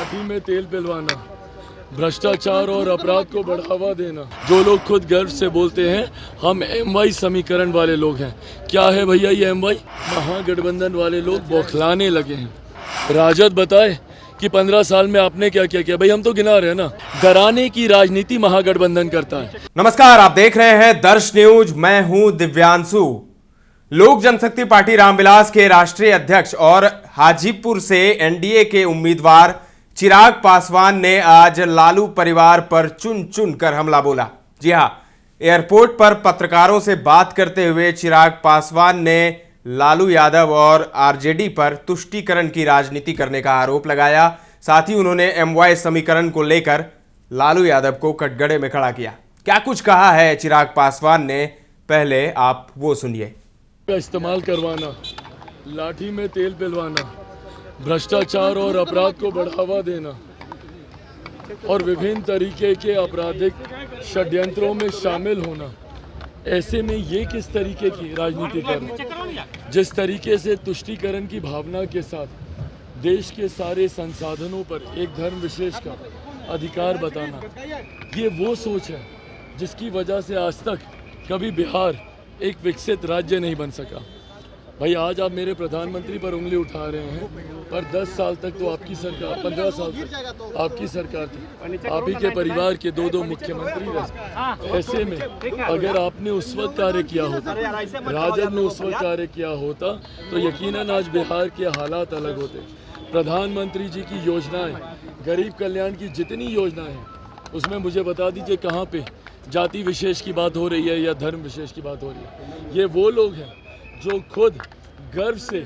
लाठी में तेल पिलवाना, भ्रष्टाचार और अपराध को बढ़ावा देना। जो लोग खुद गर्व से बोलते हैं हम MY समीकरण वाले लोग हैं, क्या है भैया ये MY? महागठबंधन वाले लोग बौखलाने लगे हैं। राजद बताए कि 15 साल में आपने क्या क्या किया। भाई हम तो गिना रहे हैं ना। डराने की राजनीति महागठबंधन करता है। नमस्कार, आप देख रहे हैं दर्श न्यूज। मैं हूं दिव्यांशु। लोक जनशक्ति पार्टी रामविलास के राष्ट्रीय अध्यक्ष और हाजीपुर से NDA के उम्मीदवार चिराग पासवान ने आज लालू परिवार पर चुन चुन कर हमला बोला। जी हां, एयरपोर्ट पर पत्रकारों से बात करते हुए चिराग पासवान ने लालू यादव और RJD पर तुष्टीकरण की राजनीति करने का आरोप लगाया। साथ ही उन्होंने MY समीकरण को लेकर लालू यादव को कटघरे में खड़ा किया। क्या कुछ कहा है चिराग पासवान ने, पहले आप वो सुनिए। इस्तेमाल करवाना, लाठी में तेल पिलवाना, भ्रष्टाचार और अपराध को बढ़ावा देना और विभिन्न तरीके के आपराधिक षड्यंत्रों में शामिल होना, ऐसे में ये किस तरीके की राजनीति करना? जिस तरीके से तुष्टीकरण की भावना के साथ देश के सारे संसाधनों पर एक धर्म विशेष का अधिकार बताना, ये वो सोच है जिसकी वजह से आज तक कभी बिहार एक विकसित राज्य नहीं बन सका। भाई आज आप मेरे प्रधानमंत्री पर उंगली उठा रहे हैं, पर 10 साल तक तो आपकी सरकार, 15 साल तक आपकी सरकार थी। आप ही के परिवार के दो मुख्यमंत्री रहे। ऐसे में अगर आपने उस वक्त कार्य किया होता, राजद ने उस वक्त कार्य किया होता, तो यकीनन आज बिहार के हालात अलग होते। प्रधानमंत्री जी की योजनाएं, गरीब कल्याण की जितनी योजनाएं हैं, उसमें मुझे बता दीजिए कहाँ पे जाति विशेष की बात हो रही है या धर्म विशेष की बात हो रही है। ये वो लोग हैं जो खुद गर्व से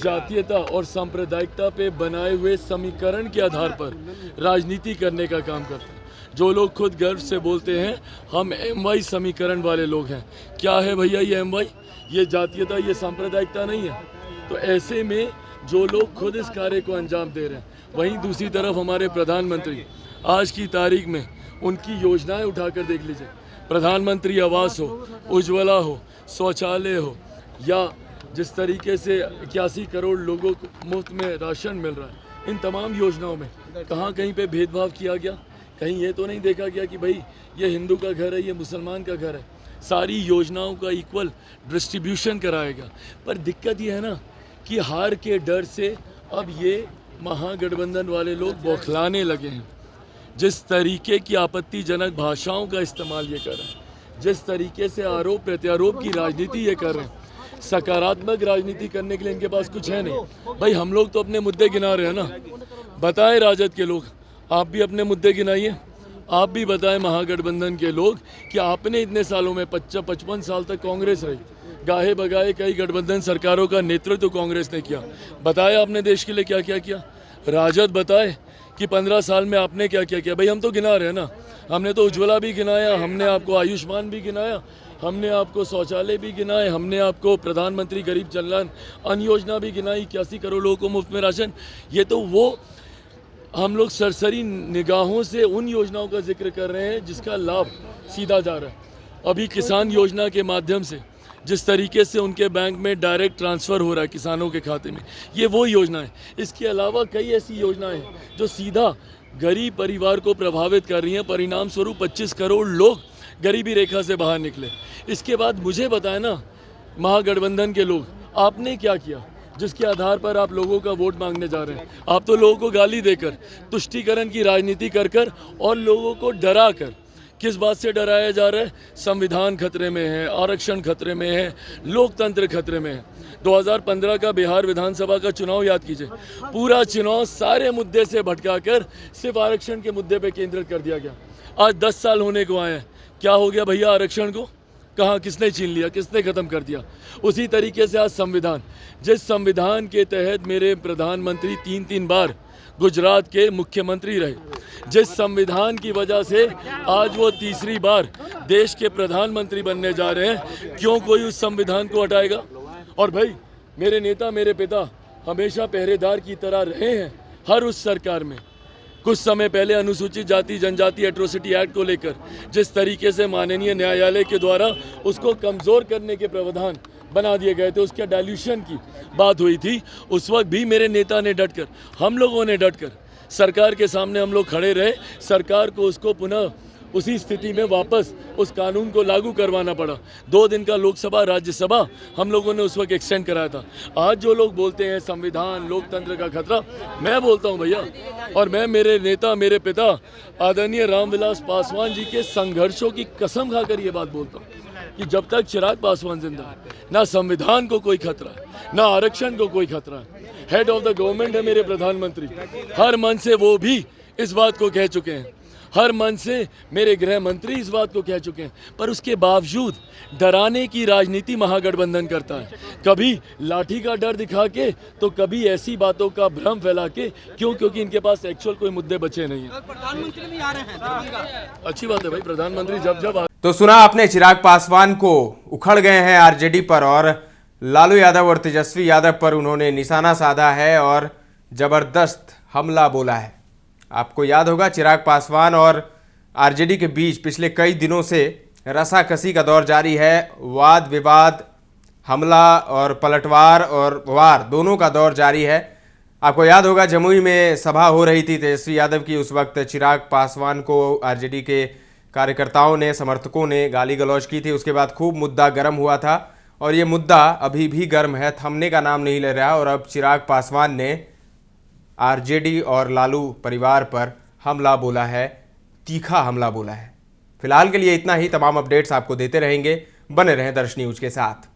जातीयता और सांप्रदायिकता पे बनाए हुए समीकरण के आधार पर राजनीति करने का काम करते हैं। जो लोग खुद गर्व से बोलते हैं हम MY समीकरण वाले लोग हैं, क्या है भैया ये MY? ये जातीयता, ये सांप्रदायिकता नहीं है। तो ऐसे में जो लोग खुद इस कार्य को अंजाम दे रहे हैं, वहीं दूसरी तरफ हमारे प्रधानमंत्री आज की तारीख में उनकी योजनाएं उठाकर देख लीजिए। प्रधानमंत्री आवास हो, उज्ज्वला हो, शौचालय हो, या जिस तरीके से 81 करोड़ लोगों को मुफ्त में राशन मिल रहा है, इन तमाम योजनाओं में कहाँ कहीं पे भेदभाव किया गया? कहीं ये तो नहीं देखा गया कि भाई ये हिंदू का घर है, ये मुसलमान का घर है। सारी योजनाओं का इक्वल डिस्ट्रीब्यूशन कराएगा। पर दिक्कत ये है ना कि हार के डर से अब ये महागठबंधन वाले लोग बौखलाने लगे हैं। जिस तरीके की आपत्तिजनक भाषाओं का इस्तेमाल ये कर रहे हैं, जिस तरीके से आरोप प्रत्यारोप की राजनीति ये कर रहे हैं, सकारात्मक राजनीति करने के लिए इनके पास कुछ है नहीं। भाई हम लोग तो अपने मुद्दे गिना रहे हैं ना। बताएं राजद के लोग, आप भी अपने मुद्दे गिनाइए। आप भी बताएं महागठबंधन के लोग कि आपने इतने सालों में 55 साल तक कांग्रेस रही, गाहे बगाए कई गठबंधन सरकारों का नेतृत्व कांग्रेस ने किया। बताया आपने देश के लिए क्या क्या किया। राजद बताए कि 15 साल में आपने क्या क्या किया। भाई हम तो गिना रहे हैं ना। हमने तो उज्ज्वला भी गिनाया, हमने आपको आयुष्मान भी गिनाया, हमने आपको शौचालय भी गिनाए, हमने आपको प्रधानमंत्री गरीब कल्याण अन्न योजना भी गिनाई, 81 करोड़ लोगों को मुफ्त में राशन। ये तो वो हम लोग सरसरी निगाहों से उन योजनाओं का जिक्र कर रहे हैं जिसका लाभ सीधा जा रहा है। अभी किसान योजना के माध्यम से जिस तरीके से उनके बैंक में डायरेक्ट ट्रांसफ़र हो रहा है किसानों के खाते में, ये वो योजना है। इसके अलावा कई ऐसी योजनाएं हैं जो सीधा गरीब परिवार को प्रभावित कर रही हैं। परिणाम स्वरूप 25 करोड़ लोग गरीबी रेखा से बाहर निकले। इसके बाद मुझे बताएं ना महागठबंधन के लोग, आपने क्या किया जिसके आधार पर आप लोगों का वोट मांगने जा रहे हैं? आप तो लोगों को गाली देकर, तुष्टीकरण की राजनीति कर और लोगों को डरा कर, किस बात से डराया जा रहा है? संविधान खतरे में है, आरक्षण खतरे में है, लोकतंत्र खतरे में है। 2015 का बिहार विधानसभा का चुनाव याद कीजिए। पूरा चुनाव सारे मुद्दे से भटकाकर सिर्फ आरक्षण के मुद्दे पे केंद्रित कर दिया गया। आज 10 साल होने को आए हैं, क्या हो गया भैया आरक्षण को? कहाँ, किसने छीन लिया, किसने ख़त्म कर दिया? उसी तरीके से आज संविधान, जिस संविधान के तहत मेरे प्रधानमंत्री 3 बार गुजरात के मुख्यमंत्री रहे, जिस संविधान की वजह से आज वो 3री बार देश के प्रधानमंत्री बनने जा रहे हैं, क्यों कोई उस संविधान को हटाएगा? और भाई मेरे नेता, मेरे पिता हमेशा पहरेदार की तरह रहे हैं हर उस सरकार में। कुछ समय पहले अनुसूचित जाति जनजाति एट्रोसिटी एक्ट को लेकर जिस तरीके से माननीय न्यायालय के द्वारा उसको कमज़ोर करने के प्रावधान बना दिए गए थे, उसके डाइल्यूशन की बात हुई थी, उस वक्त भी मेरे नेता ने डटकर, हम लोगों ने डटकर सरकार के सामने हम लोग खड़े रहे, सरकार को उसको पुनः उसी स्थिति में वापस उस कानून को लागू करवाना पड़ा। 2 दिन का लोकसभा राज्यसभा हम लोगों ने उस वक्त एक्सटेंड कराया था। आज जो लोग बोलते हैं संविधान लोकतंत्र का खतरा, मैं बोलता हूं भैया, और मैं मेरे नेता मेरे पिता आदरणीय रामविलास पासवान जी के संघर्षों की कसम खाकर ये बात बोलता हूं कि जब तक चिराग पासवान जिंदा है, ना संविधान को कोई खतरा है, ना आरक्षण को कोई खतरा है। हेड ऑफ द गवर्नमेंट है मेरे प्रधानमंत्री, हर मन से वो भी इस बात को कह चुके हैं, हर मन से मेरे गृह मंत्री इस बात को कह चुके हैं, पर उसके बावजूद डराने की राजनीति महागठबंधन करता है, कभी लाठी का डर दिखा के तो कभी ऐसी बातों का भ्रम फैला के। क्योंकि इनके पास एक्चुअल कोई मुद्दे बचे नहीं है। प्रधानमंत्री भी आ रहे हैं दरभंगा। अच्छी बात है भाई, प्रधानमंत्री जब तो सुना आपने, चिराग पासवान को उखड़ गए हैं आरजेडी पर और लालू यादव और तेजस्वी यादव पर उन्होंने निशाना साधा है और जबरदस्त हमला बोला है। आपको याद होगा, चिराग पासवान और आरजेडी के बीच पिछले कई दिनों से रसाकसी का दौर जारी है। वाद विवाद, हमला और पलटवार और वार दोनों का दौर जारी है। आपको याद होगा, जमुई में सभा हो रही थी तेजस्वी यादव की। उस वक्त चिराग पासवान को आरजेडी के कार्यकर्ताओं ने, समर्थकों ने गाली गलौज की थी। उसके बाद खूब मुद्दा गर्म हुआ था और ये मुद्दा अभी भी गर्म है, थमने का नाम नहीं ले रहा। और अब चिराग पासवान ने आरजेडी और लालू परिवार पर हमला बोला है, तीखा हमला बोला है। फिलहाल के लिए इतना ही। तमाम अपडेट्स आपको देते रहेंगे, बने रहें दर्श न्यूज के साथ।